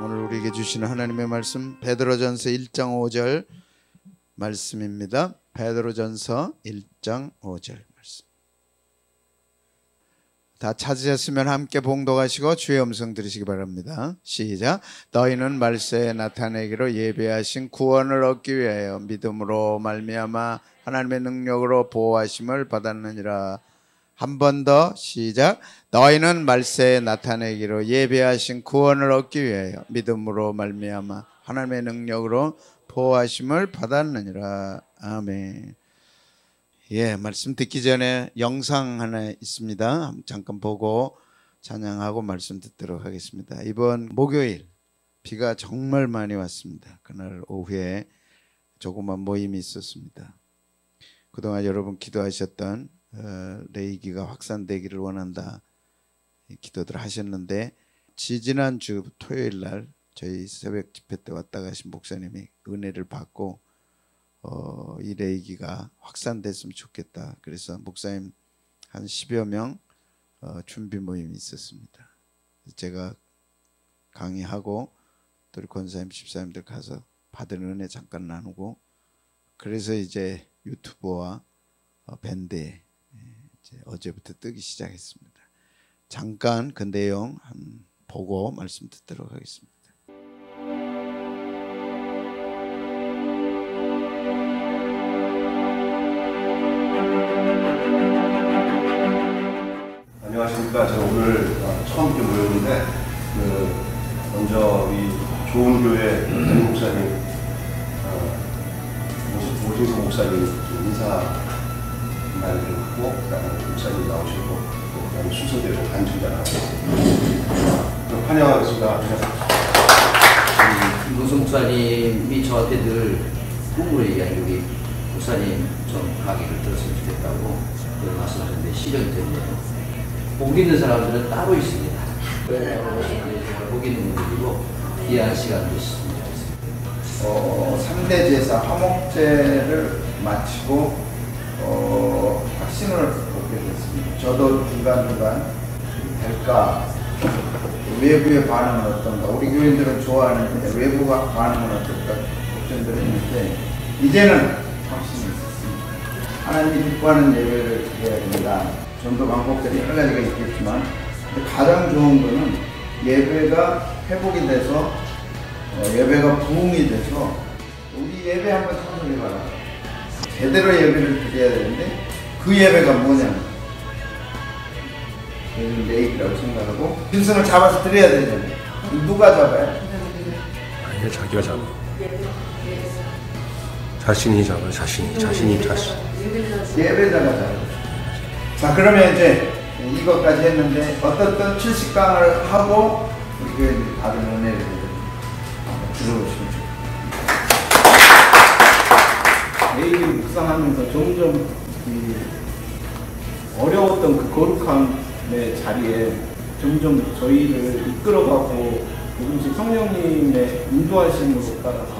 오늘 우리에게 주시는 하나님의 말씀 베드로전서 1장 5절 말씀입니다. 베드로전서 1장 5절 말씀. 다 찾으셨으면 함께 봉독하시고 주의 음성 들으시기 바랍니다. 시작. 너희는 말세에 나타내기로 예비하신 구원을 얻기 위하여 믿음으로 말미암아 하나님의 능력으로 보호하심을 받았느니라. 한 번 더 시작. 너희는 말세에 나타내기로 예비하신 구원을 얻기 위하여 믿음으로 말미암아 하나님의 능력으로 보호하심을 받았느니라. 아멘. 예, 말씀 듣기 전에 영상 하나 있습니다. 잠깐 보고 찬양하고 말씀 듣도록 하겠습니다. 이번 목요일 비가 정말 많이 왔습니다. 그날 오후에 조그만 모임이 있었습니다. 그동안 여러분 기도하셨던 레이기가 확산되기를 원한다 기도들 하셨는데, 지지난주 토요일 날 저희 새벽 집회 때 왔다 가신 목사님이 은혜를 받고 이 레이기가 확산됐으면 좋겠다. 그래서 목사님 한 10여 명 준비 모임이 있었습니다. 제가 강의하고 또 우리 권사님 집사님들 가서 받은 은혜 잠깐 나누고, 그래서 이제 유튜브와 밴드에 이제 어제부터 뜨기 시작했습니다. 잠깐 그 내용 보고 말씀 듣도록 하겠습니다. 안녕하십니까. 제가 오늘 처음 이렇게 모였는데 먼저 이 좋은 교회 담임 목사님 오진수 목사님 인사 말을 하고, 그다음에 목사님 나오시고, 그다음에 순서대로 간증자하고 환영하겠습니다. 노수 목사님이 저한테 늘 꿈으로 얘기하는 여기 목사님 좀 강의를 들었으면 좋겠다고 그런 말씀하셨는데 실현이 됐네요. 복 있는 사람들은 따로 있습니다. 정말 복 있는 분들이고 귀한 시간 되셨으면 좋겠습니다. 3대 제사 화목제를 마치고 확신을 얻게 됐습니다. 저도 중간중간 될까, 외부의 반응은 어떤가, 우리 교인들은 좋아하는데 외부가 반응은 어떨까 걱정들을 했는데, 이제는 확신이 있었습니다. 하나님이 기뻐하는 예배를 드려야 됩니다. 좀 더 방법들이 여러 가지가 있겠지만 가장 좋은 거는 예배가 회복이 돼서 예배가 부흥이 돼서, 우리 예배 한번 참석해봐라. 제대로 예배를 드려야 되는데 그 예배가 뭐냐면 레이기라고 생각하고 신성을 잡아서 드려야 되잖아요. 누가 잡아요? 아니요, 자기가 잡아. 자신이 잡아. 자신. 예배자가 잡아요. 자, 그러면 이제 이것까지 했는데 어떻든 70강을 하고 우리 교회들이 받은 은혜를 한번 들어보시면 좋겠습니다. 레이기를 묵상하면서 점점 어려웠던 그 거룩함의 자리에 점점 저희를 이끌어가고 조금씩 성령님의 인도하심으로 따라서.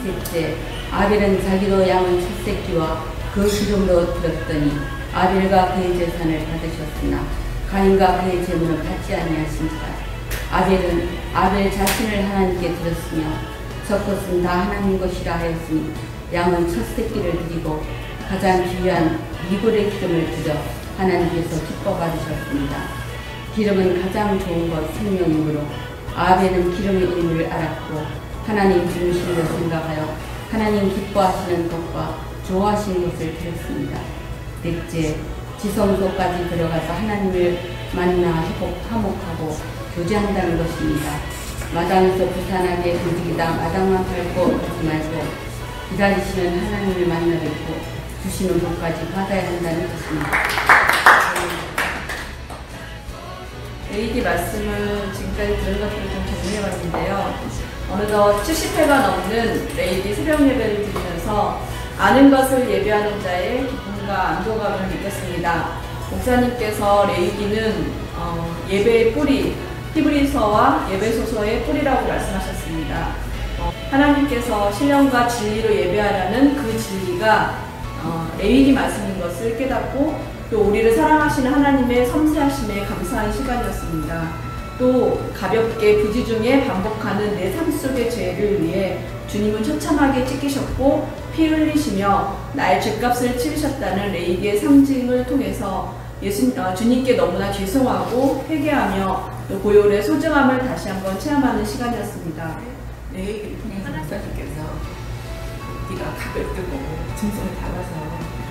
셋째, 아벨은 자기도 양을 첫 새끼와 그 기름으로 드렸더니 아벨과 그의 재산을 받으셨으나 가인과 그의 재물은 받지 아니하신지라. 아벨은 아벨 자신을 하나님께 드렸으며 첫 것은 다 하나님 것이라 하였으니 양은 첫 새끼를 드리고 가장 귀한 미골의 기름을 드려 하나님께서 기뻐 받으셨습니다. 기름은 가장 좋은 것 생명이므로 아벨은 기름의 의미를 알았고 하나님 중심으로 생각하여 하나님 기뻐하시는 것과 좋아하시는 것을 드렸습니다. 넷째, 지성소까지 들어가서 하나님을 만나 화목하고 교제한다는 것입니다. 마당에서 부산하게 움직이다 마당만 밟고 가지 말고 기다리시는 하나님을 만나 뵙고 주시는 것까지 받아야 한다는 것입니다. 레이기 말씀을 지금까지 들은 것들을 좀 정리해봤는데요. 어느덧 70회가 넘는 레이기 새벽 예배를 드리면서 아는 것을 예배하는 자의 기쁨과 안도감을 느꼈습니다. 목사님께서 레이기는 예배의 뿌리, 히브리서와 예배소서의 뿌리라고 말씀하셨습니다. 하나님께서 신령과 진리로 예배하라는 그 진리가 레위기 말씀인 것을 깨닫고 또 우리를 사랑하시는 하나님의 섬세하심에 감사한 시간이었습니다. 또 가볍게 부지 중에 반복하는 내 삶 속의 죄를 위해 주님은 처참하게 찢기셨고 피 흘리시며 나의 죄값을 치르셨다는 레이기의 상징을 통해서 주님께 너무나 죄송하고 회개하며 또 고열의 소중함을 다시 한번 체험하는 시간이었습니다. 레이기를 통해서 목사님께서 네가 가볍게 보고 짐승을 달아서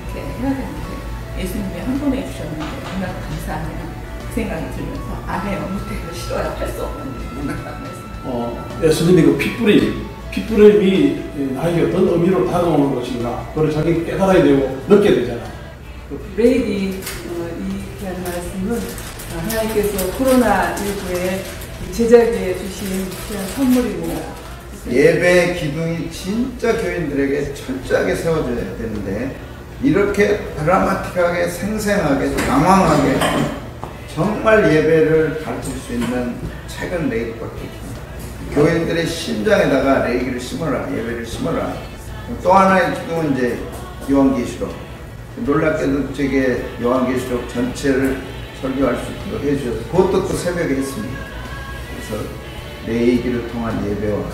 이렇게 해야 되는데 예수님이 한 번 해주셨는데 얼마나 감사하냐 그 생각이 들면서 안 해요, 못해요, 싫어요, 할 수 없는 누나라고 했어요. 예수님이 그 핏부림이 나에게 어떤 의미로 다가오는 것인가 그걸 자기 깨달아야 되고 느껴야 되잖아. 레이디 이 귀한 말씀은 하나님께서 코로나19에 제자에게 주신 귀한 선물입니다. 예배 기둥이 진짜 교인들에게 철저하게 세워져야 되는데 이렇게 드라마틱하게 생생하게 장황하게 정말 예배를 가르칠 수 있는 책은 레이기밖에 없습니다. 교인들의 심장에다가 레이기를 심어라, 예배를 심어라. 또 하나의 기둥은 이제 요한계시록. 놀랍게도 저게 요한계시록 전체를 설교할 수 있도록 해주셔서 그것도 또 새벽에 했습니다. 그래서 레이기를 통한 예배와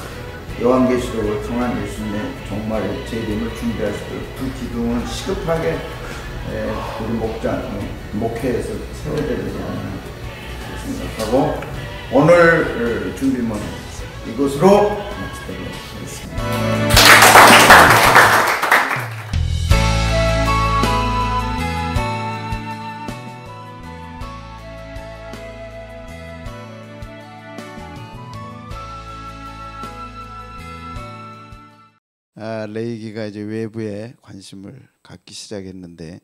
요한계시록을 통한 예수님의 종말의 재림을 준비할 수 있도록 두 기둥은 시급하게 우리 목회에서 세워야 되지 않나 생각하고 오늘 준비는 이것으로 마치도록 하겠습니다. 레이기가 이제 외부에 관심을 갖기 시작했는데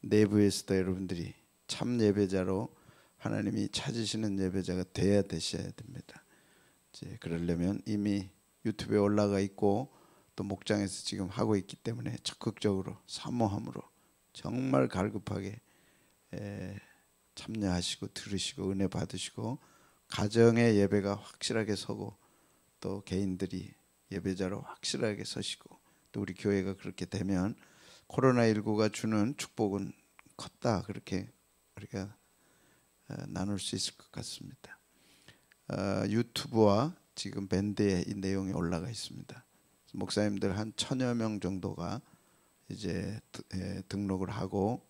내부에서도 여러분들이 참 예배자로 하나님이 찾으시는 예배자가 되셔야 됩니다. 이제 그러려면 이미 유튜브에 올라가 있고 또 목장에서 지금 하고 있기 때문에 적극적으로 사모함으로 정말 갈급하게 참여하시고 들으시고 은혜 받으시고 가정의 예배가 확실하게 서고 또 개인들이 예배자로 확실하게 서시고 또 우리 교회가 그렇게 되면 코로나19가 주는 축복은 컸다 그렇게 우리가 나눌 수 있을 것 같습니다. 유튜브와 지금 밴드에 이 내용이 올라가 있습니다. 목사님들 한 1000여 명 정도가 이제 등록을 하고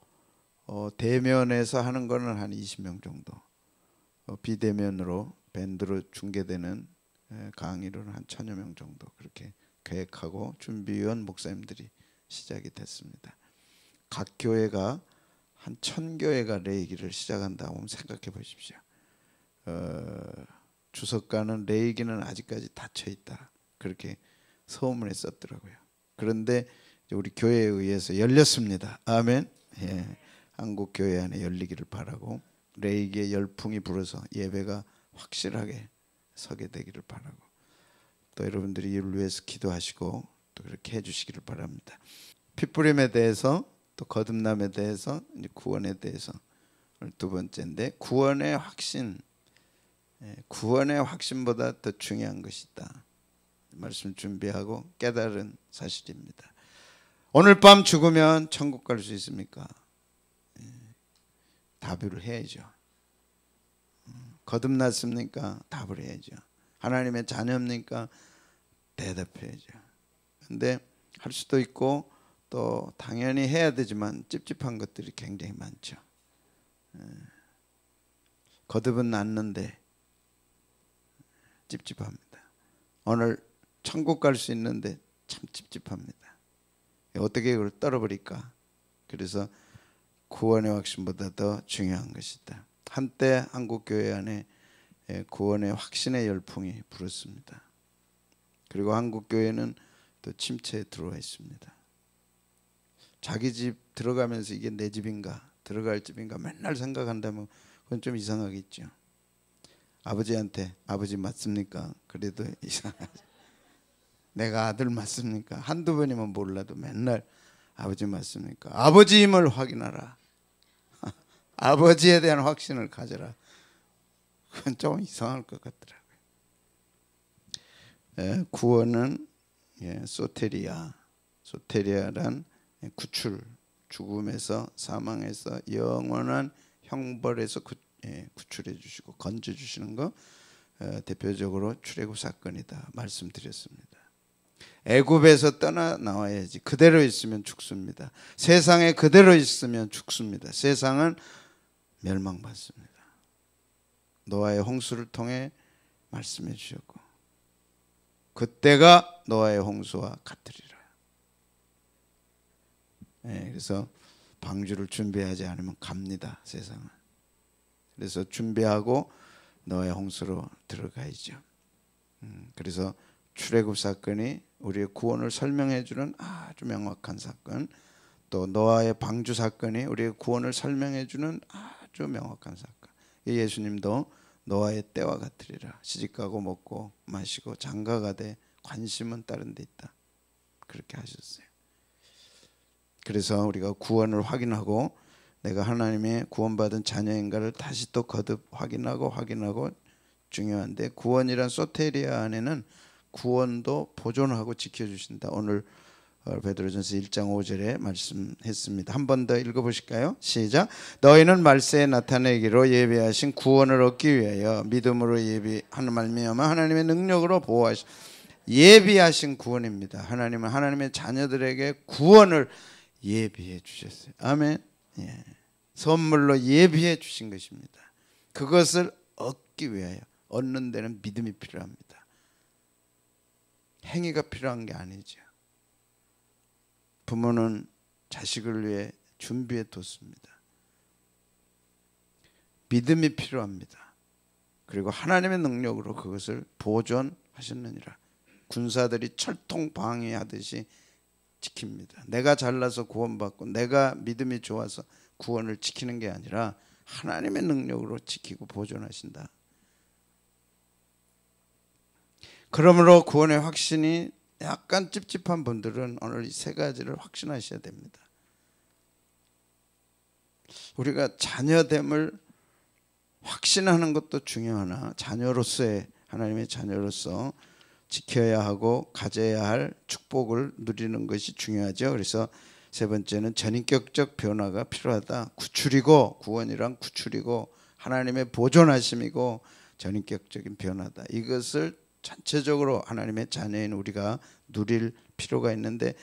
대면에서 하는 거는 한 20명 정도, 비대면으로 밴드로 중계되는 강의로는 한 1000여 명 정도 그렇게 계획하고 준비위원 목사님들이 시작이 됐습니다. 각 교회가 한 1000교회가 레이기를 시작한다고 생각해 보십시오. 주석가는 레이기는 아직까지 닫혀 있다 그렇게 서문에 썼더라고요. 그런데 우리 교회에 의해서 열렸습니다. 아멘. 예, 한국 교회 안에 열리기를 바라고 레이기의 열풍이 불어서 예배가 확실하게 서게 되기를 바라고 또 여러분들이 이를 위해서 기도하시고 또 그렇게 해주시기를 바랍니다. 핏부림에 대해서 또 거듭남에 대해서 이제 구원에 대해서 두 번째인데 구원의 확신, 구원의 확신보다 더 중요한 것이 있다. 말씀 준비하고 깨달은 사실입니다. 오늘 밤 죽으면 천국 갈 수 있습니까? 답을 해야죠. 거듭났습니까? 답을 해야죠. 하나님의 자녀입니까? 대답해야죠. 근데 할 수도 있고 또 당연히 해야 되지만 찝찝한 것들이 굉장히 많죠. 거듭은 났는데 찝찝합니다. 오늘 천국 갈 수 있는데 참 찝찝합니다. 어떻게 그걸 떨어버릴까? 그래서 구원의 확신보다 더 중요한 것이다. 한때 한국교회 안에 구원의 확신의 열풍이 불었습니다. 그리고 한국교회는 또 침체에 들어와 있습니다. 자기 집 들어가면서 이게 내 집인가 들어갈 집인가 맨날 생각한다면 그건 좀 이상하겠죠. 아버지한테 아버지 맞습니까? 그래도 이상하죠. 내가 아들 맞습니까? 한두 번이면 몰라도 맨날 아버지 맞습니까? 아버지임을 확인하라. 아버지에 대한 확신을 가져라. 그건 좀 이상할 것 같더라고요. 구원은 소테리아란 구출, 죽음에서 사망에서 영원한 형벌에서 구출해 주시고 건져 주시는 거 대표적으로 출애굽 사건이다 말씀드렸습니다. 애굽에서 떠나 나와야지. 그대로 있으면 죽습니다. 세상에 그대로 있으면 죽습니다. 세상은 멸망받습니다. 노아의 홍수를 통해 말씀해 주셨고 그때가 노아의 홍수와 같으리라. 그래서 방주를 준비하지 않으면 갑니다. 세상은. 그래서 준비하고 노아의 홍수로 들어가야죠. 그래서 출애굽 사건이 우리의 구원을 설명해 주는 아주 명확한 사건, 또 노아의 방주 사건이 우리의 구원을 설명해 주는 아주 명확한 사건. 예수님도 노아의 때와 같으리라. 시집가고 먹고 마시고 장가가 돼 관심은 다른 데 있다. 그렇게 하셨어요. 그래서 우리가 구원을 확인하고 내가 하나님의 구원받은 자녀인가를 다시 또 거듭 확인하고 중요한데, 구원이란 소테리아 안에는 구원도 보존하고 지켜주신다. 오늘 베드로전서 1장 5절에 말씀했습니다. 한 번 더 읽어보실까요? 시작. 너희는 말세에 나타내기로 예비하신 구원을 얻기 위하여 믿음으로 예비하는 말미암아 하나님의 능력으로 보호하신 예비하신 구원입니다. 하나님은 하나님의 자녀들에게 구원을 예비해 주셨어요. 아멘. 선물로 예비해 주신 것입니다. 그것을 얻기 위하여, 얻는 데는 믿음이 필요합니다. 행위가 필요한 게 아니죠. 부모는 자식을 위해 준비해 뒀습니다. 믿음이 필요합니다. 그리고 하나님의 능력으로 그것을 보존하셨느니라. 군사들이 철통 방위하듯이 지킵니다. 내가 잘나서 구원받고 내가 믿음이 좋아서 구원을 지키는 게 아니라 하나님의 능력으로 지키고 보존하신다. 그러므로 구원의 확신이 약간 찝찝한 분들은 오늘 이 세 가지를 확신하셔야 됩니다. 우리가 자녀됨을 확신하는 것도 중요하나 자녀로서의, 하나님의 자녀로서 지켜야 하고 가져야 할 축복을 누리는 것이 중요하죠. 그래서 세 번째는 전인격적 변화가 필요하다. 구출이고, 구원이란 구출이고 하나님의 보존하심이고 전인격적인 변화다. 이것을 전체적으로 하나님의 자녀인 우리가 누릴 필요가 있는데,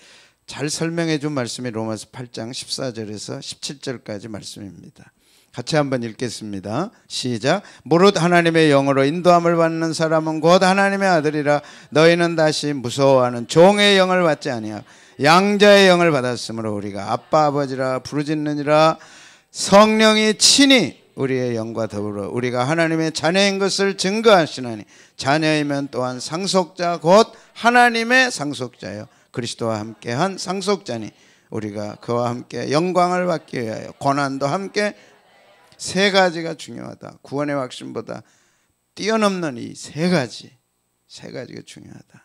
잘 설명해 준 말씀이 로마서 8장 14절에서 17절까지 말씀입니다. 같이 한번 읽겠습니다. 시작. 무릇 하나님의 영으로 인도함을 받는 사람은 곧 하나님의 아들이라. 너희는 다시 무서워하는 종의 영을 받지 아니하고 양자의 영을 받았으므로 우리가 아빠 아버지라 부르짖느니라. 성령이 친히 우리의 영과 더불어 우리가 하나님의 자녀인 것을 증거하시나니 자녀이면 또한 상속자 곧 하나님의 상속자요 그리스도와 함께한 상속자니 우리가 그와 함께 영광을 받기 위하여 고난도 함께. 세 가지가 중요하다. 구원의 확신보다 뛰어넘는 이 세 가지가 중요하다.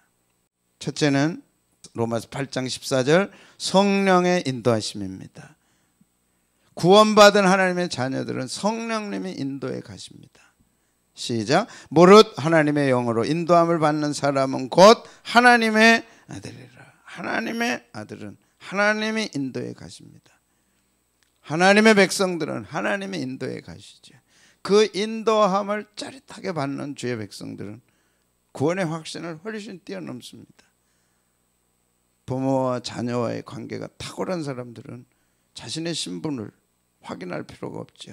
첫째는 로마서 8장 14절 성령의 인도하심입니다. 구원받은 하나님의 자녀들은 성령님이 인도해 가십니다. 시작. 무릇 하나님의 영으로 인도함을 받는 사람은 곧 하나님의 아들이라. 하나님의 아들은 하나님이 인도해 가십니다. 하나님의 백성들은 하나님의 인도에 가시죠. 그 인도함을 짜릿하게 받는 주의 백성들은 구원의 확신을 훨씬 뛰어넘습니다. 부모와 자녀와의 관계가 탁월한 사람들은 자신의 신분을 확인할 필요가 없죠.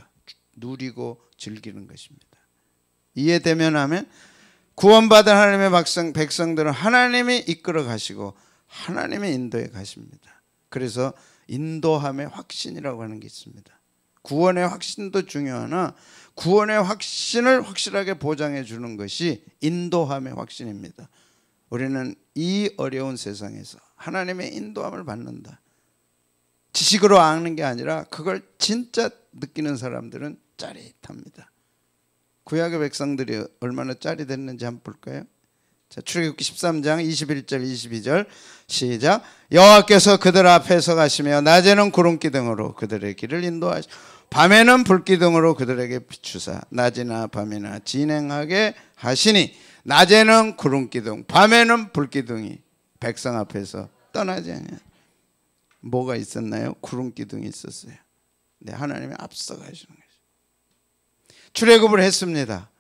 누리고 즐기는 것입니다. 이해되면 하면 구원받은 하나님의 백성들은 하나님이 이끌어 가시고 하나님의 인도에 가십니다. 그래서 인도함의 확신이라고 하는 게 있습니다. 구원의 확신도 중요하나 구원의 확신을 확실하게 보장해 주는 것이 인도함의 확신입니다. 우리는 이 어려운 세상에서 하나님의 인도함을 받는다. 지식으로 아는 게 아니라 그걸 진짜 느끼는 사람들은 짜릿합니다. 구약의 백성들이 얼마나 짜릿했는지 한번 볼까요? 자, 출애굽기 13장 21절 22절 시작. 여호와께서 그들 앞에서 가시며 낮에는 구름기둥으로 그들의 길을 인도하시고 밤에는 불기둥으로 그들에게 비추사 낮이나 밤이나 진행하게 하시니 낮에는 구름기둥 밤에는 불기둥이 백성 앞에서 떠나지 않냐. 뭐가 있었나요? 구름기둥이 있었어요. 네, 하나님이 앞서 가시는 거죠. 출애굽을 했습니다.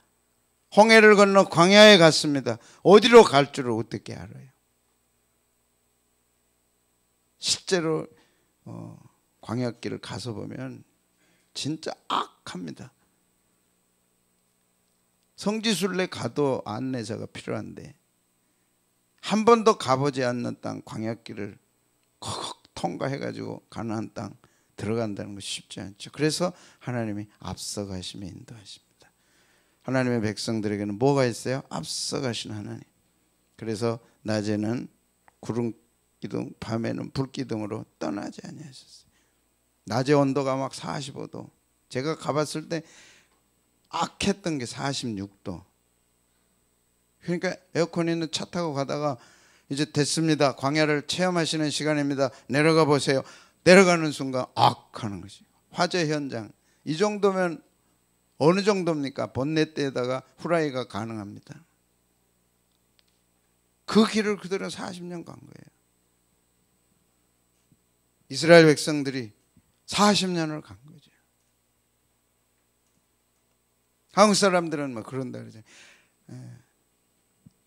홍해를 건너 광야에 갔습니다. 어디로 갈 줄을 어떻게 알아요? 실제로 광야길을 가서 보면 진짜 악합니다. 성지순례 가도 안내자가 필요한데 한 번도 가보지 않는 땅 광야길을 콕 통과해가지고 가나안 땅 들어간다는 것이 쉽지 않죠. 그래서 하나님이 앞서가시며 인도하십니다. 하나님의 백성들에게는 뭐가 있어요? 앞서가신 하나님. 그래서 낮에는 구름 기둥, 밤에는 불 기둥으로 떠나지 아니하셨어요. 낮에 온도가 막 45도. 제가 가봤을 때 악했던 게 46도. 그러니까 에어컨 있는 차 타고 가다가 이제 됐습니다. 광야를 체험하시는 시간입니다. 내려가 보세요. 내려가는 순간 악하는 것이에요. 화재 현장. 이 정도면 어느 정도입니까? 본넷대에다가 후라이가 가능합니다. 그 길을 그대로 40년 간 거예요. 이스라엘 백성들이 40년을 간 거죠. 한국 사람들은 뭐 그런다 그러죠.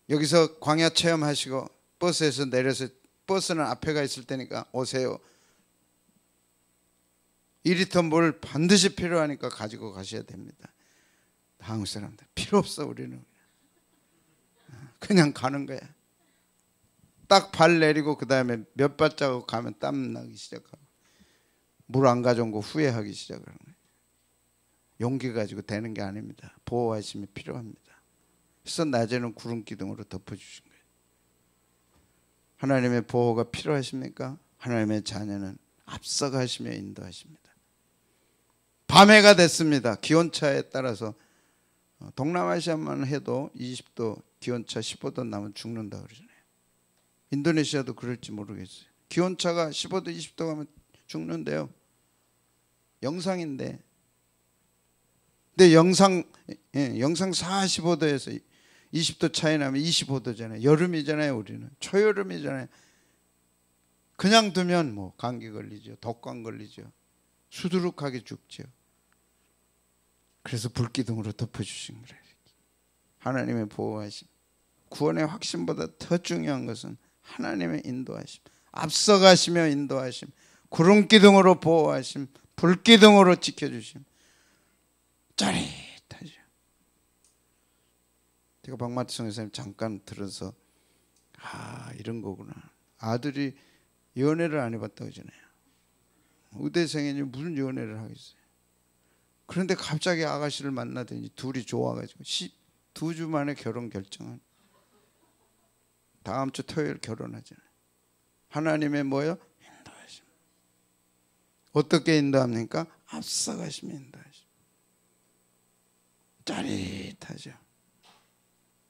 여기서 광야 체험하시고 버스에서 내려서 버스는 앞에가 있을 테니까 오세요. 2리터 물 반드시 필요하니까 가지고 가셔야 됩니다. 한국 사람들 필요 없어. 우리는 그냥 가는 거야. 딱 발 내리고 그 다음에 몇 발자국 가면 땀 나기 시작하고 물 안 가져온 거 후회하기 시작하는 거예요. 용기 가지고 되는 게 아닙니다. 보호하심이 필요합니다. 그래서 낮에는 구름 기둥으로 덮어주신 거예요. 하나님의 보호가 필요하십니까? 하나님의 자녀는 앞서가시며 인도하십니다. 밤해가 됐습니다. 기온차에 따라서 동남아시아만 해도 20도, 기온차 15도 나면 죽는다 그러잖아요. 인도네시아도 그럴지 모르겠어요. 기온차가 15도, 20도 가면 죽는데요. 영상인데. 근데 영상 45도에서 20도 차이 나면 25도잖아요. 여름이잖아요. 우리는 초여름이잖아요. 그냥 두면 뭐 감기 걸리죠. 독감 걸리죠. 수두룩하게 죽죠. 그래서 불기둥으로 덮어주신 거예요. 하나님의 보호하심. 구원의 확신보다 더 중요한 것은 하나님의 인도하심. 앞서가시며 인도하심. 구름기둥으로 보호하심. 불기둥으로 지켜주심. 짜릿하죠. 제가 박마트 선생님 잠깐 들어서 이런 거구나. 아들이 연애를 안 해봤다고 하잖아요. 의대생이니 무슨 연애를 하겠어요. 그런데 갑자기 아가씨를 만나더니 둘이 좋아가지고 2주 만에 결혼 결정한. 다음 주 토요일 결혼하잖아요. 하나님의 뭐요? 인도하심. 어떻게 인도합니까? 앞서가시면 인도하심. 짜릿하죠.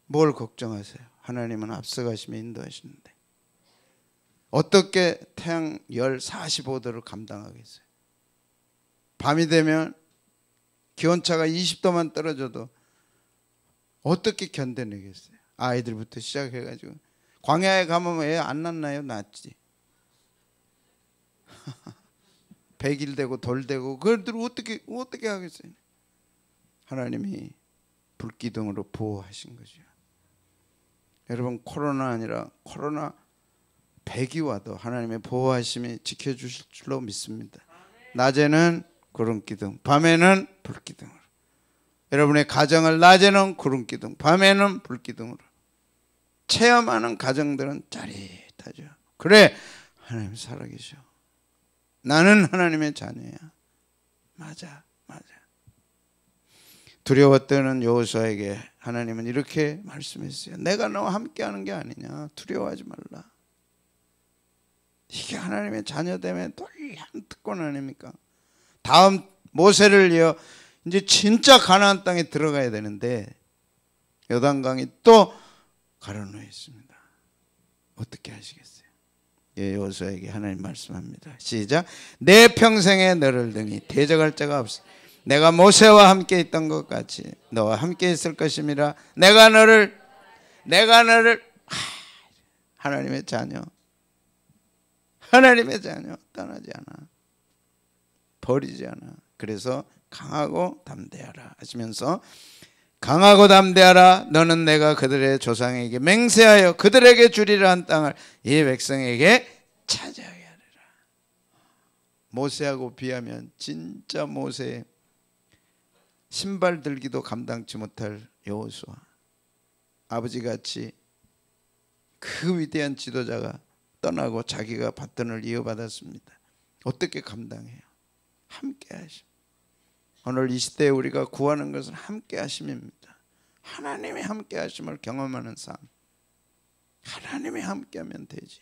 뭘 걱정하세요? 하나님은 앞서가시면 인도하시는데 어떻게 태양 열 45도를 감당하겠어요? 밤이 되면 기온차가 20도만 떨어져도 어떻게 견뎌내겠어요? 아이들부터 시작해가지고 광야에 가면 애 안 낳나요? 낳지. 100일 되고 돌 되고 그들 어떻게 하겠어요? 하나님이 불기둥으로 보호하신 거죠. 여러분 코로나 아니라 코로나 100이 와도 하나님의 보호하심이 지켜주실 줄로 믿습니다. 낮에는 구름기둥, 밤에는 불기둥으로. 여러분의 가정을 낮에는 구름기둥, 밤에는 불기둥으로 체험하는 가정들은 짜릿하죠. 그래, 하나님 살아계셔. 나는 하나님의 자녀야. 맞아. 두려워 떠는 여호수아에게 하나님은 이렇게 말씀했어요. 내가 너와 함께하는 게 아니냐. 두려워하지 말라. 이게 하나님의 자녀됨의 놀라운 특권 아닙니까? 다음 모세를 이어 이제 진짜 가나안 땅에 들어가야 되는데 요단강이 또 가로놓여 있습니다. 어떻게 하시겠어요? 여호수아에게 하나님 말씀합니다. 시작. 내 평생에 너를 등이 대적할 자가 없어. 내가 모세와 함께 있던 것 같이 너와 함께 있을 것임이라. 내가 너를 하나님의 자녀 떠나지 않아. 버리지 않아. 그래서 강하고 담대하라 하시면서 강하고 담대하라. 너는 내가 그들의 조상에게 맹세하여 그들에게 주리라 한 땅을 이 백성에게 차지하게 하리라. 모세하고 비하면 진짜 모세 신발 들기도 감당치 못할 여호수아, 아버지같이 그 위대한 지도자가 떠나고 자기가 바톤을 이어받았습니다. 어떻게 감당해요? 함께 하심. 오늘 이 시대에 우리가 구하는 것은 함께 하심입니다. 하나님이 함께 하심을 경험하는 삶. 하나님이 함께 하면 되지.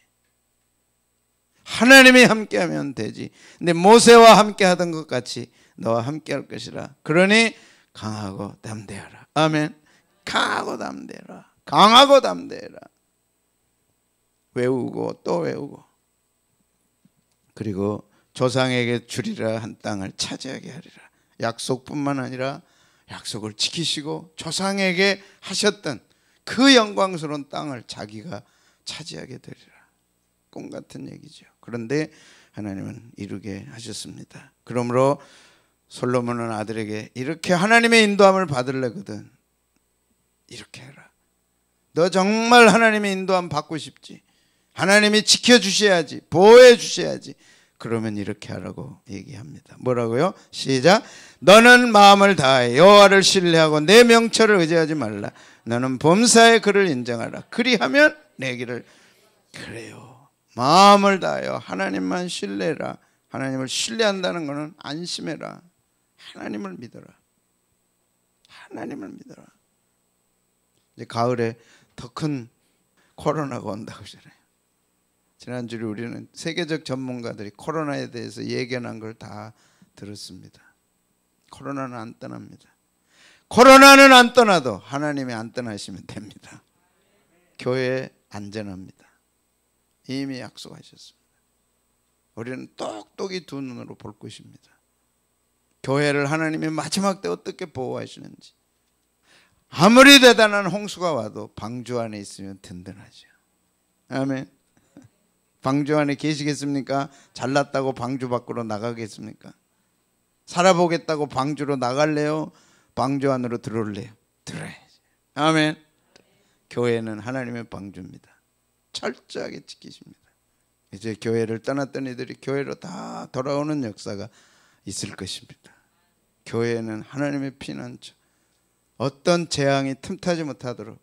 하나님이 함께 하면 되지. 근데 모세와 함께 하던 것 같이 너와 함께 할 것이라. 그러니 강하고 담대하라. 아멘. 강하고 담대하라. 강하고 담대하라. 외우고 또 외우고. 그리고 조상에게 주리라 한 땅을 차지하게 하리라. 약속뿐만 아니라 약속을 지키시고 조상에게 하셨던 그 영광스러운 땅을 자기가 차지하게 되리라. 꿈 같은 얘기죠. 그런데 하나님은 이루게 하셨습니다. 그러므로 솔로몬은 아들에게 이렇게 하나님의 인도함을 받으려거든 이렇게 해라. 너 정말 하나님의 인도함 받고 싶지? 하나님이 지켜주셔야지, 보호해 주셔야지. 그러면 이렇게 하라고 얘기합니다. 뭐라고요? 시작. 너는 마음을 다해 여호와를 신뢰하고 내 명철을 의지하지 말라. 너는 범사에 그를 인정하라. 그리하면 내 길을. 그래요. 마음을 다하여 하나님만 신뢰해라. 하나님을 신뢰한다는 것은 안심해라. 하나님을 믿어라. 하나님을 믿어라. 이제 가을에 더 큰 코로나가 온다고 하잖아요. 지난주에 우리는 세계적 전문가들이 코로나에 대해서 예견한 걸 다 들었습니다. 코로나는 안 떠납니다. 코로나는 안 떠나도 하나님이 안 떠나시면 됩니다. 교회 안전합니다. 이미 약속하셨습니다. 우리는 똑똑히 두 눈으로 볼 것입니다. 교회를 하나님이 마지막 때 어떻게 보호하시는지. 아무리 대단한 홍수가 와도 방주 안에 있으면 든든하죠. 아멘. 방주 안에 계시겠습니까? 잘났다고 방주 밖으로 나가겠습니까? 살아보겠다고 방주로 나갈래요? 방주 안으로 들어올래요? 들어야지. 아멘. 교회는 하나님의 방주입니다. 철저하게 지키십니다. 이제 교회를 떠났던 이들이 교회로 다 돌아오는 역사가 있을 것입니다. 교회는 하나님의 피난처. 어떤 재앙이 틈타지 못하도록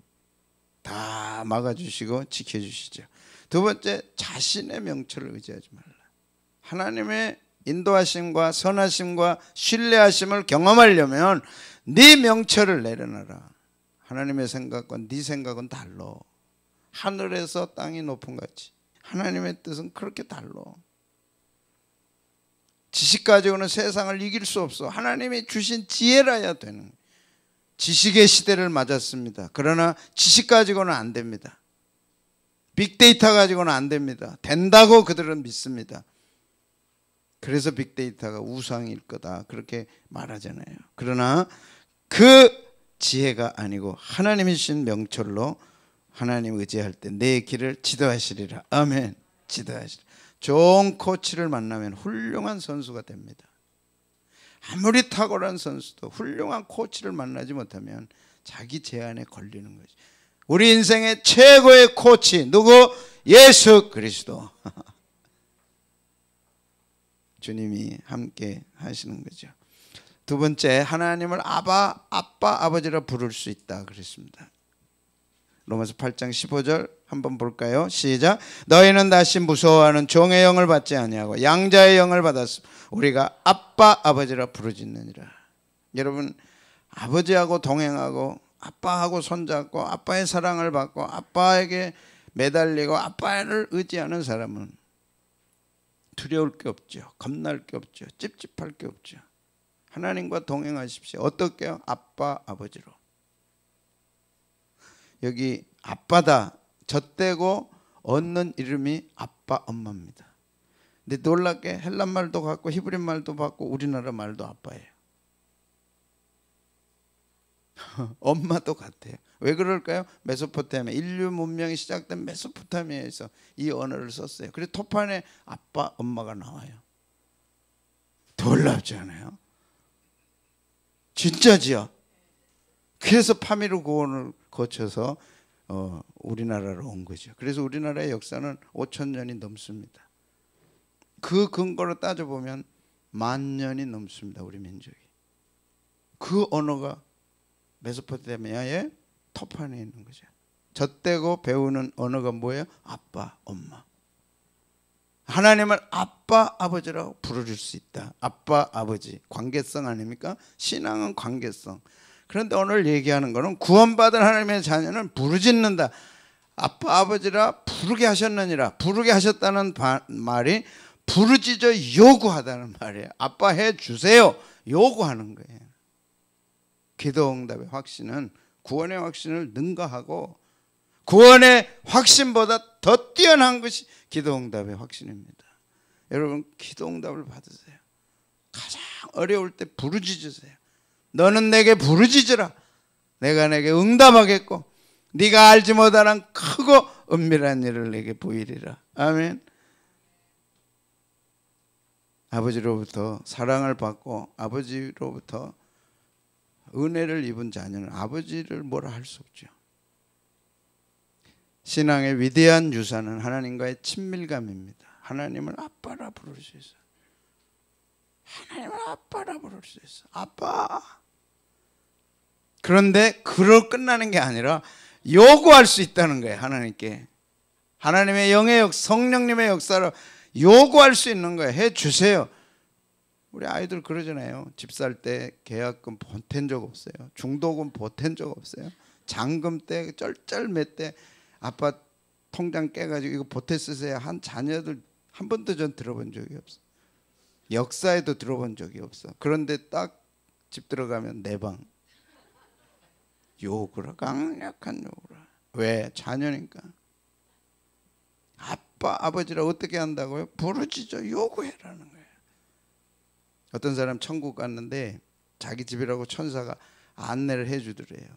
다 막아주시고 지켜주시죠. 두 번째, 자신의 명철을 의지하지 말라. 하나님의 인도하심과 선하심과 신뢰하심을 경험하려면 네 명철을 내려놔라. 하나님의 생각과 네 생각은 달라. 하늘에서 땅이 높은 같이 하나님의 뜻은 그렇게 달라. 지식 가지고는 세상을 이길 수 없어. 하나님이 주신 지혜라야 되는 거예요. 지식의 시대를 맞았습니다. 그러나 지식 가지고는 안 됩니다. 빅데이터 가지고는 안 됩니다. 된다고 그들은 믿습니다. 그래서 빅데이터가 우상일 거다 그렇게 말하잖아요. 그러나 그 지혜가 아니고 하나님이 주신 명철로 하나님 의지할 때 내 길을 지도하시리라. 아멘. 지도하시리라. 좋은 코치를 만나면 훌륭한 선수가 됩니다. 아무리 탁월한 선수도 훌륭한 코치를 만나지 못하면 자기 제한에 걸리는 거지. 우리 인생의 최고의 코치 누구? 예수 그리스도. 주님이 함께 하시는 거죠. 두 번째, 하나님을 아빠, 아버지라 부를 수 있다 그랬습니다. 로마서 8장 15절 한번 볼까요? 시작. 너희는 다시 무서워하는 종의 영을 받지 아니하고 양자의 영을 받았으면 우리가 아빠 아버지라 부르짖느니라. 여러분, 아버지하고 동행하고 아빠하고 손잡고 아빠의 사랑을 받고 아빠에게 매달리고 아빠를 의지하는 사람은 두려울 게 없죠. 겁날 게 없죠. 찝찝할 게 없죠. 하나님과 동행하십시오. 어떻게요? 아빠 아버지로. 여기 아빠다 젖대고 얻는 이름이 아빠 엄마입니다. 근데 놀랍게 헬란 말도 같고 히브리 말도 같고 우리나라 말도 아빠예요. 엄마도 같아요. 왜 그럴까요? 메소포타미아, 인류 문명이 시작된 메소포타미아에서 이 언어를 썼어요. 그래서 토판에 아빠 엄마가 나와요. 놀랍지 않아요? 진짜지요. 그래서 파미르 고원을 거쳐서 우리나라로 온 거죠. 그래서 우리나라의 역사는 5,000년이 넘습니다. 그 근거로 따져보면 10,000년이 넘습니다. 우리 민족이. 그 언어가 메소포타미아의 터판에 있는 거죠. 젖대고 배우는 언어가 뭐예요? 아빠, 엄마. 하나님을 아빠, 아버지라고 부르실 수 있다. 아빠, 아버지. 관계성 아닙니까? 신앙은 관계성. 그런데 오늘 얘기하는 거는 구원받은 하나님의 자녀는 부르짖는다. 아빠, 아버지라 부르게 하셨느니라. 부르게 하셨다는 말이 부르짖어 요구하다는 말이에요. 아빠 해주세요. 요구하는 거예요. 기도응답의 확신은 구원의 확신을 능가하고 구원의 확신보다 더 뛰어난 것이 기도응답의 확신입니다. 여러분 기도응답을 받으세요. 가장 어려울 때 부르짖으세요. 너는 내게 부르짖으라. 내가 내게 응답하겠고 네가 알지 못하는 크고 은밀한 일을 내게 보이리라. 아멘. 아버지로부터 사랑을 받고 아버지로부터 은혜를 입은 자녀는 아버지를 뭐라 할 수 없죠. 신앙의 위대한 유산은 하나님과의 친밀감입니다. 하나님을 아빠라 부를 수 있어요. 하나님을 아빠라 부를 수 있어요. 아빠. 그런데 그로 끝나는 게 아니라 요구할 수 있다는 거예요. 하나님께. 하나님의 영의 성령님의 역사로 요구할 수 있는 거예요. 해주세요. 우리 아이들 그러잖아요. 집 살 때 계약금 보탠 적 없어요. 중도금 보탠 적 없어요. 잔금 때 쩔쩔매 때 아빠 통장 깨가지고 이거 보태 쓰세요 한 자녀들 한 번도 전 들어본 적이 없어. 역사에도 들어본 적이 없어. 그런데 딱 집 들어가면 내 방 욕을 강력한 욕을. 왜? 자녀니까. 아빠 아버지라 어떻게 한다고요? 부르짖어 요구해라는 거예요. 어떤 사람 천국 갔는데 자기 집이라고 천사가 안내를 해주더래요.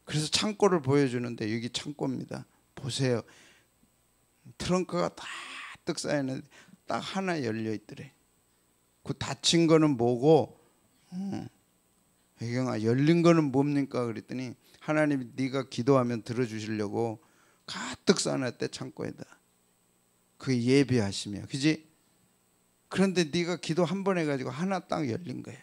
그래서 창고를 보여주는데 여기 창고입니다. 보세요. 트렁크가 다 뜩 쌓여있는데 딱 하나 열려있더래. 그 닫힌 거는 뭐고 혜경아 열린 거는 뭡니까? 그랬더니 하나님이 네가 기도하면 들어주시려고 가득 쌓아놨대 창고에다. 그게 예비하시며 그지? 그런데 네가 기도 한 번 해가지고 하나 딱 열린 거예요.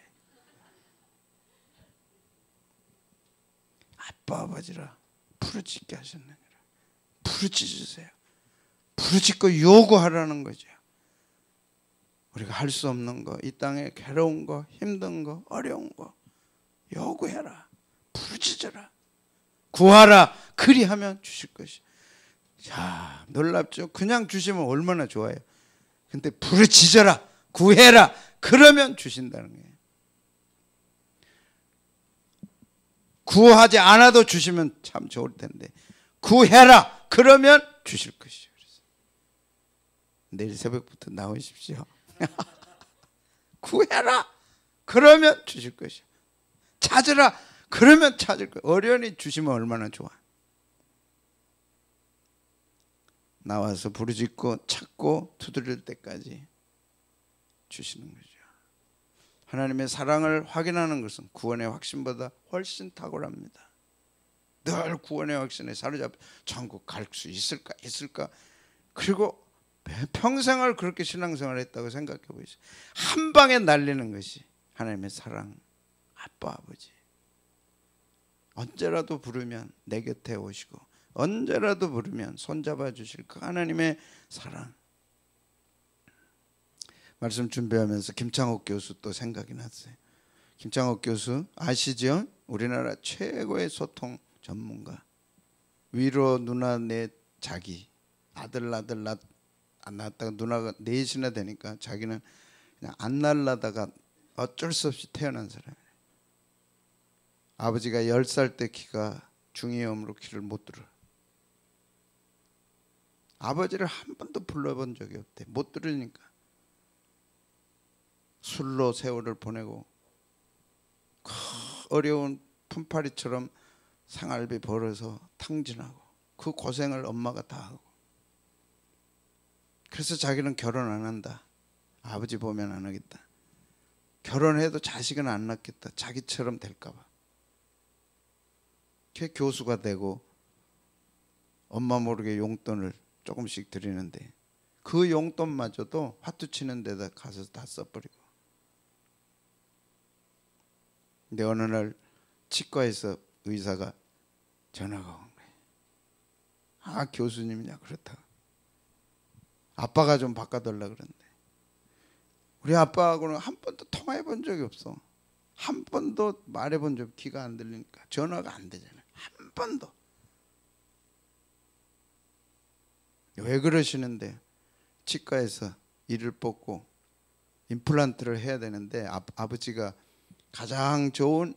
아빠 아버지라 부르짖게 하셨느니라. 부르짖으세요. 부르짖고 요구하라는 거죠. 우리가 할 수 없는 거, 이 땅에 괴로운 거, 힘든 거, 어려운 거 요구해라. 부르짖어라. 구하라. 그리하면 주실 것이. 자, 놀랍죠? 그냥 주시면 얼마나 좋아요. 근데 부르짖어라. 구해라. 그러면 주신다는 거예요. 구하지 않아도 주시면 참 좋을 텐데 구해라. 그러면 주실 것이죠. 내일 새벽부터 나오십시오. 구해라. 그러면 주실 것이요. 찾으라. 그러면 찾을 거예요. 어련히 주시면 얼마나 좋아. 나와서 부르짖고 찾고 두드릴 때까지 주시는 거죠. 하나님의 사랑을 확인하는 것은 구원의 확신보다 훨씬 탁월합니다. 늘 구원의 확신에 사로잡혀 천국 갈 수 있을까? 그리고 평생을 그렇게 신앙생활을 했다고 생각해 보세요. 한 방에 날리는 것이 하나님의 사랑, 아빠, 아버지. 언제라도 부르면 내 곁에 오시고 언제라도 부르면 손잡아 주실 그 하나님의 사랑. 말씀 준비하면서 김창옥 교수 또 생각이 났어요. 김창옥 교수 아시죠? 우리나라 최고의 소통 전문가. 위로 누나 내 자기. 아들 안 낳았다가 누나가 넷이나 되니까 자기는 그냥 안 낳으려다가 어쩔 수 없이 태어난 사람이에요. 아버지가 10살 때 키가 중이염으로 키를 못 들어요. 아버지를 한 번도 불러본 적이 없대. 못 들으니까. 술로 세월을 보내고 어려운 품팔이처럼 생활비 벌어서 탕진하고 그 고생을 엄마가 다 하고 그래서 자기는 결혼 안 한다. 아버지 보면 안 하겠다. 결혼해도 자식은 안 낳겠다. 자기처럼 될까 봐. 걔 교수가 되고 엄마 모르게 용돈을 조금씩 드리는데 그 용돈마저도 화투 치는 데다 가서 다 써버리고. 근데 어느 날 치과에서 의사가 전화가 온 거예요. 아, 교수님이냐 그렇다. 아빠가 좀 바꿔달라 그러는데 우리 아빠하고는 한 번도 통화해 본 적이 없어. 한 번도 말해 본 적, 귀가 안 들리니까 전화가 안 되잖아요. 한 번도. 왜 그러시는데 치과에서 이를 뽑고 임플란트를 해야 되는데 아버지가 가장 좋은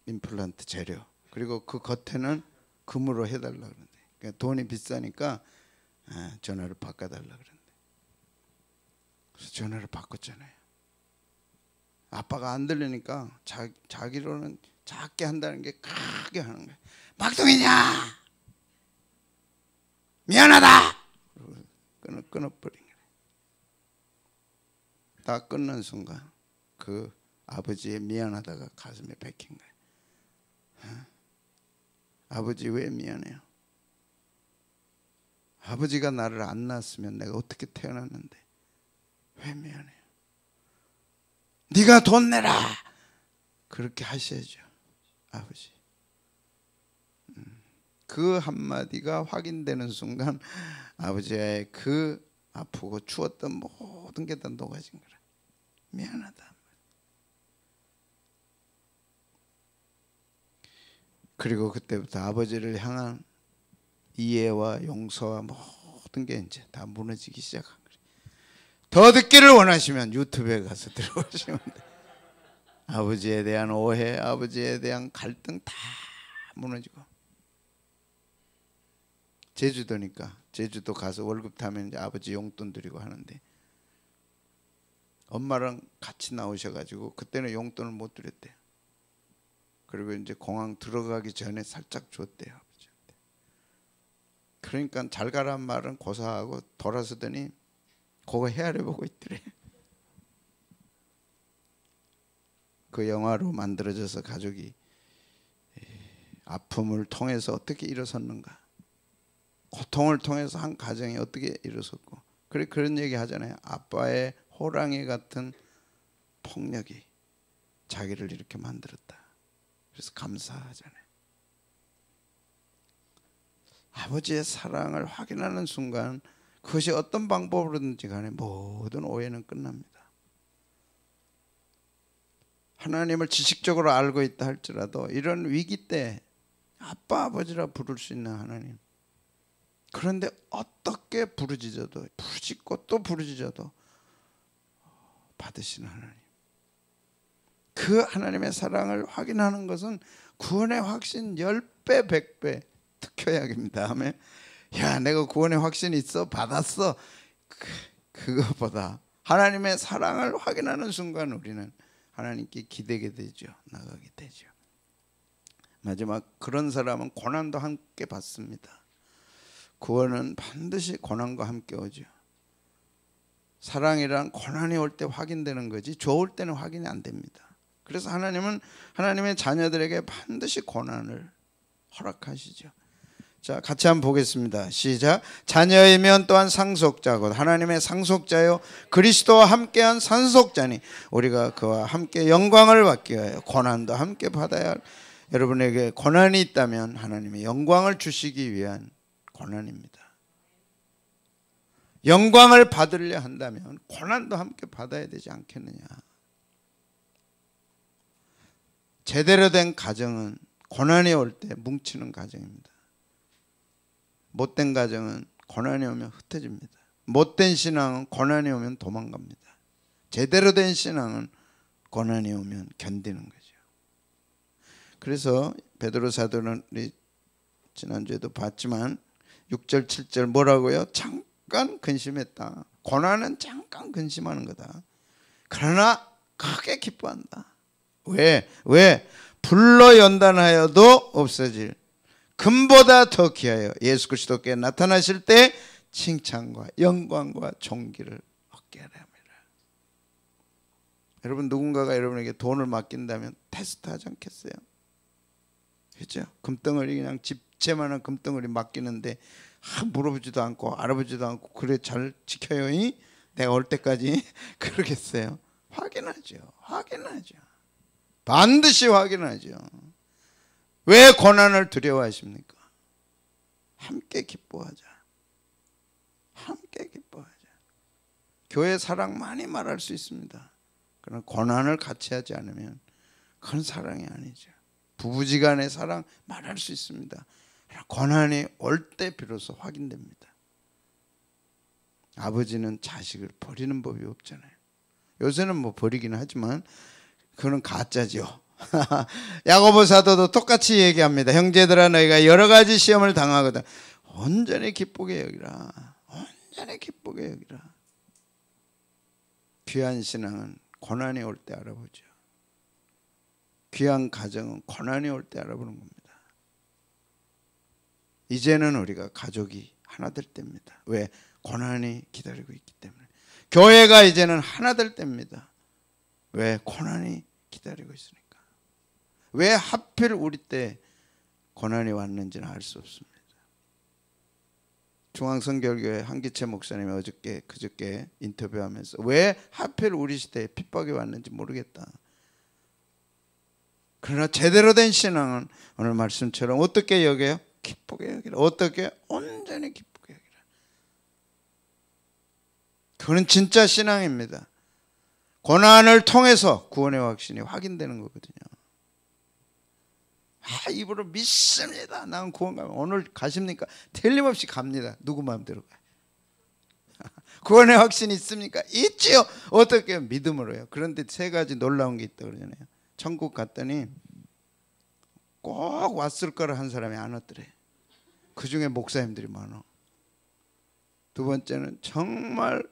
임플란트 재료 그리고 그 겉에는 금으로 해달라 그러는데 그러니까 돈이 비싸니까 전화를 바꿔달라 그러는데 그래서 전화를 바꿨잖아요. 아빠가 안 들리니까 자기로는 작게 한다는 게 크게 하는 거예요. 막둥이냐 미안하다 끊어버린 거예요. 다 끊는 순간 그 아버지의 미안하다가 가슴에 박힌 거예요. 아버지 왜 미안해요? 아버지가 나를 안 낳았으면 내가 어떻게 태어났는데 왜 미안해요? 네가 돈 내라 그렇게 하셔야죠 아버지. 그 한마디가 확인되는 순간 아버지의 그 아프고 추웠던 모든 게 다 녹아진 거라. 미안하다. 그리고 그때부터 아버지를 향한 이해와 용서와 모든 게 이제 다 무너지기 시작한 거예요. 더 듣기를 원하시면 유튜브에 가서 들어오시면 돼요. 아버지에 대한 오해, 아버지에 대한 갈등 다 무너지고. 제주도니까 제주도 가서 월급 타면 이제 아버지 용돈 드리고 하는데 엄마랑 같이 나오셔가지고 그때는 용돈을 못 드렸대요. 그리고 이제 공항 들어가기 전에 살짝 줬대요 아버지한테. 그러니까 잘 가란 말은 고사하고 돌아서더니 그거 헤아려 보고 있더래. 그 영화로 만들어져서 가족이 아픔을 통해서 어떻게 일어섰는가, 고통을 통해서 한 가정이 어떻게 일어섰고, 그래 그런 얘기 하잖아요. 아빠의 호랑이 같은 폭력이 자기를 이렇게 만들었다. 그래서 감사하잖아요. 아버지의 사랑을 확인하는 순간 그것이 어떤 방법으로든지 간에 모든 오해는 끝납니다. 하나님을 지식적으로 알고 있다 할지라도 이런 위기 때 아빠 아버지라 부를 수 있는 하나님, 그런데 어떻게 부르짖어도 부르짖고 또 부르짖어도 받으시는 하나님, 그 하나님의 사랑을 확인하는 것은 구원의 확신 10배 100배 특효약입니다. 아멘. 야, 내가 구원의 확신이 있어 받았어, 그거보다 하나님의 사랑을 확인하는 순간 우리는 하나님께 기대게 되죠. 나가게 되죠. 마지막, 그런 사람은 고난도 함께 받습니다. 구원은 반드시 고난과 함께 오죠. 사랑이란 고난이 올 때 확인되는 거지 좋을 때는 확인이 안 됩니다. 그래서 하나님은 하나님의 자녀들에게 반드시 고난을 허락하시죠. 자, 같이 한번 보겠습니다. 시작. 자녀이면 또한 상속자고 하나님의 상속자요 그리스도와 함께한 상속자니 우리가 그와 함께 영광을 받기 위하여 고난도 함께 받아야 할, 여러분에게 고난이 있다면 하나님의 영광을 주시기 위한 고난입니다. 영광을 받으려 한다면 고난도 함께 받아야 되지 않겠느냐. 제대로 된 가정은 고난이 올 때 뭉치는 가정입니다. 못된 가정은 고난이 오면 흩어집니다. 못된 신앙은 고난이 오면 도망갑니다. 제대로 된 신앙은 고난이 오면 견디는 거죠. 그래서 베드로 사도는 지난주에도 봤지만 6절 7절 뭐라고요? 잠깐 근심했다. 고난은 잠깐 근심하는 거다. 그러나 크게 기뻐한다. 왜? 불로 연단하여도 없어질 금보다 더 귀하여 예수 그리스도께 나타나실 때 칭찬과 영광과 존귀를 얻게 하려 합니다. 여러분 누군가가 여러분에게 돈을 맡긴다면 테스트하지 않겠어요? 그렇죠? 금덩어리 그냥 집채만한 금덩어리 맡기는데 물어보지도 않고 알아보지도 않고 그래 잘 지켜요? 내가 올 때까지 그러겠어요? 확인하죠. 반드시 확인하죠. 왜 고난을 두려워하십니까? 함께 기뻐하자. 교회 사랑 많이 말할 수 있습니다. 그러나 고난을 같이 하지 않으면 그건 사랑이 아니죠. 부부지간의 사랑 말할 수 있습니다. 고난이 올 때 비로소 확인됩니다. 아버지는 자식을 버리는 법이 없잖아요. 요새는 뭐 버리기는 하지만 그건 가짜죠. 야고보 사도도 똑같이 얘기합니다. 형제들아 너희가 여러 가지 시험을 당하거든 온전히 기쁘게 여기라. 귀한 신앙은 고난이 올 때 알아보죠. 귀한 가정은 고난이 올 때 알아보는 겁니다. 이제는 우리가 가족이 하나 될 때입니다. 왜? 고난이 기다리고 있기 때문에. 교회가 이제는 하나 될 때입니다. 왜? 고난이 기다리고 있으니까. 왜 하필 우리 때 고난이 왔는지는 알 수 없습니다. 중앙성결교회 한기채 목사님이 그저께 인터뷰하면서 왜 하필 우리 시대에 핍박이 왔는지 모르겠다. 그러나 제대로 된 신앙은 오늘 말씀처럼 어떻게 여겨요? 기쁘게 여기라. 어떻게? 온전히 기쁘게 여기라. 그건 진짜 신앙입니다. 고난을 통해서 구원의 확신이 확인되는 거거든요. 입으로 믿습니다. 난 구원 가면 오늘 가십니까? 틀림없이 갑니다. 누구 마음대로 가요. 구원의 확신이 있습니까? 있지요. 어떻게? 믿음으로요. 그런데 세 가지 놀라운 게 있다고 그러잖아요. 천국 갔더니 꼭 왔을 거라 한 사람이 안 왔더래. 그 중에 목사님들이 많아. 두 번째는 정말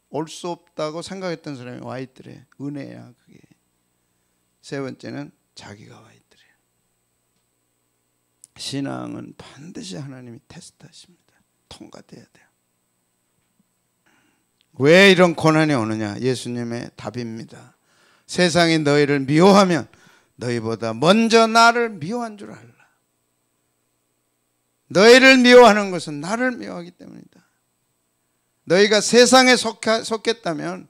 올 수 없다고 생각했던 사람이 와 있더래. 은혜야 그게. 세 번째는 자기가 와 있더래. 신앙은 반드시 하나님이 테스트하십니다. 통과돼야 돼요. 왜 이런 고난이 오느냐? 예수님의 답입니다. 세상이 너희를 미워하면 너희보다 먼저 나를 미워한 줄 알라. 너희를 미워하는 것은 나를 미워하기 때문이다. 너희가 세상에 속했다면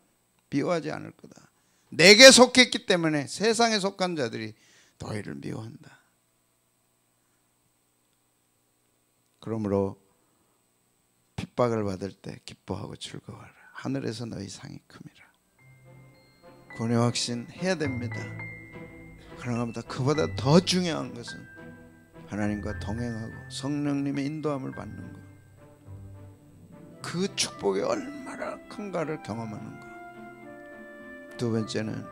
미워하지 않을 거다. 내게 속했기 때문에 세상에 속한 자들이 너희를 미워한다. 그러므로 핍박을 받을 때 기뻐하고 즐거워하라. 하늘에서 너희 상이 큼이라. 구원의 확신 해야 됩니다. 그런가 그보다 더 중요한 것은 하나님과 동행하고 성령님의 인도함을 받는 것. 그 축복이 얼마나 큰가를 경험하는 것. 두 번째는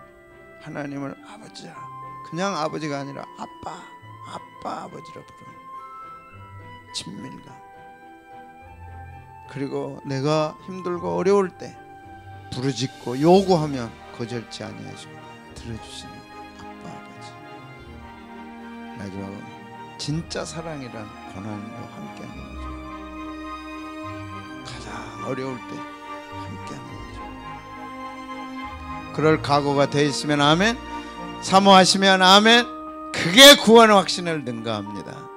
하나님을 아버지라. 그냥 아버지가 아니라 아빠 아버지라 부르는 친밀감. 그리고 내가 힘들고 어려울 때 부르짖고 요구하면 거절치 아니하시고 들어주시는 아빠 아버지. 마지막은 진짜 사랑이란 고난도 함께하는 거죠. 가장 어려울 때 함께하는 거죠. 그럴 각오가 돼 있으면 아멘, 사모하시면 아멘. 그게 구원의 확신을 능가합니다.